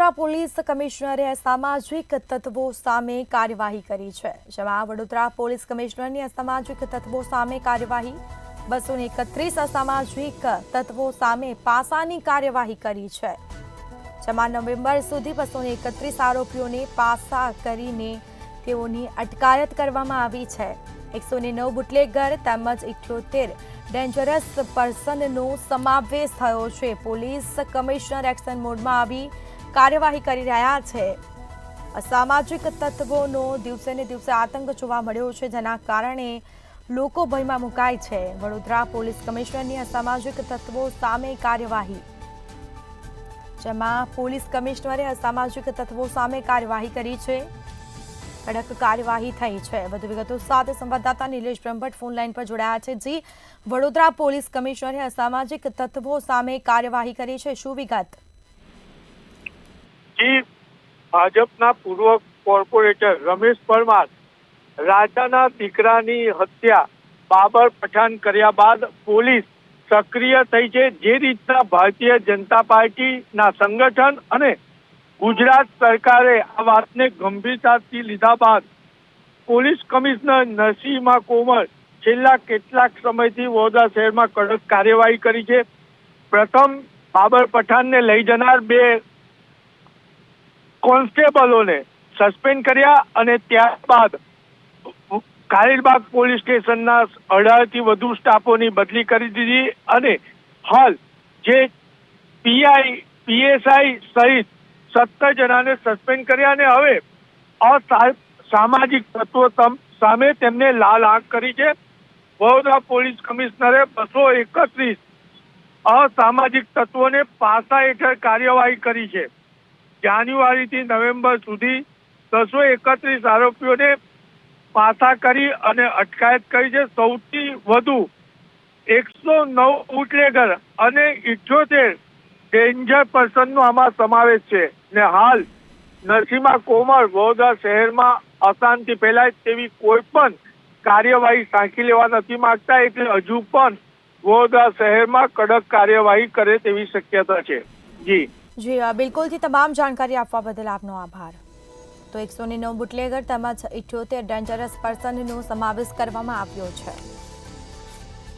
Vadodara police કમિશનરે અસામાજિક તત્વો સામે કાર્યવાહી કરી છે। જેમાં વડોદરા પોલીસ કમિશનરની અસામાજિક તત્વો સામે કાર્યવાહી 231 અસામાજિક તત્વો સામે પાસાની કાર્યવાહી કરી છે। જેમાં નવેમ્બર સુધી 231 આરોપીઓને પાસા કરીને તેઓની અટકાયત કરવામાં આવી છે। 109 બુટલેગર તેમજ 78 ડેન્જરસ પર્સનનો સમાવેશ થયો છે। પોલીસ કમિશનર એક્શન મોડમાં આવી કાર્યવાહી કરી રહ્યા છે। અસામાજિક તત્વોનો દિવસે ને દિવસે આતંક જોવા મળ્યો છે, જેના કારણે લોકો ભયમાં મુકાય છે। વડોદરા પોલીસ કમિશનરની અસામાજિક તત્વો સામે કાર્યવાહી, જેમાં પોલીસ કમિશનરે અસામાજિક તત્વો સામે કાર્યવાહી કરી છે। કડક કાર્યવાહી થઈ છે। વધુ વિગતો સાથે સંવાદદાતા નિલેશ બ્રહ્મભટ્ટ ફોન લાઈન પર જોડાયા છે। જી, વડોદરા પોલીસ કમિશનરે અસામાજિક તત્વો સામે કાર્યવાહી કરી છે, શું વિગત? જી, ભાજપના પૂર્વ કોર્પોરેટર રમેશ પરમાર રાજાના દીકરાની હત્યા બાબર પઠાણ કર્યા બાદ પોલીસ સક્રિય થઈ છે। જે રીતના ભારતીય જનતા પાર્ટીના સંગઠન અને ગુજરાત સરકારે આ વાતને ગંભીરતાથી લીધા બાદ પોલીસ કમિશનર નરસિંહ કોમર છેલ્લા કેટલાક સમયથી વડોદરા શહેરમાં કડક કાર્યવાહી કરી છે। પ્રથમ બાબર પઠાણને લઈ જનાર 2 કોન્સ્ટેબલોને સસ્પેન્ડ કર્યા અને ત્યારબાદ કારેલબાગ પોલીસ સ્ટેશનના 18 થી વધુ સ્ટાફોની બદલી કરી દીધી અને હાલ જે પીઆઈ, પીએસઆઈ સહિત 17 જણાને સસ્પેન્ડ કર્યા અને હવે અસામાજિક તત્વો સામે તેમને લાલ આંખ કરી છે। વડોદરા પોલીસ કમિશનરે 231 અસામાજિક તત્વોને પાસા હેઠળ કાર્યવાહી કરી છે। જાન્યુઆરીથી નવેમ્બર સુધી 231 આરોપીઓને પાસા કરી અને અટકાયત કરી છે। સૌથી વધુ 109 બુટલેગર અને 78 ડેન્જર પર્સનનો આમાં સમાવેશ છે ને હાલ નરસિંહ કોમર વડોદરા શહેરમાં અશાંતિ ફેલાય તેવી કોઈ પણ કાર્યવાહી સાંખી લેવા નથી માંગતા, એટલે હજુ પણ વડોદરા શહેરમાં કડક કાર્યવાહી કરે તેવી શક્યતા છે। જી બિલકુલથી તમામ જાણકારી આપવા બદલ આપનો આભાર। તો 109 બુટલેગર તેમજ 78 ડેન્જરસ પર્સનનો સમાવેશ કરવામાં આવ્યો છે।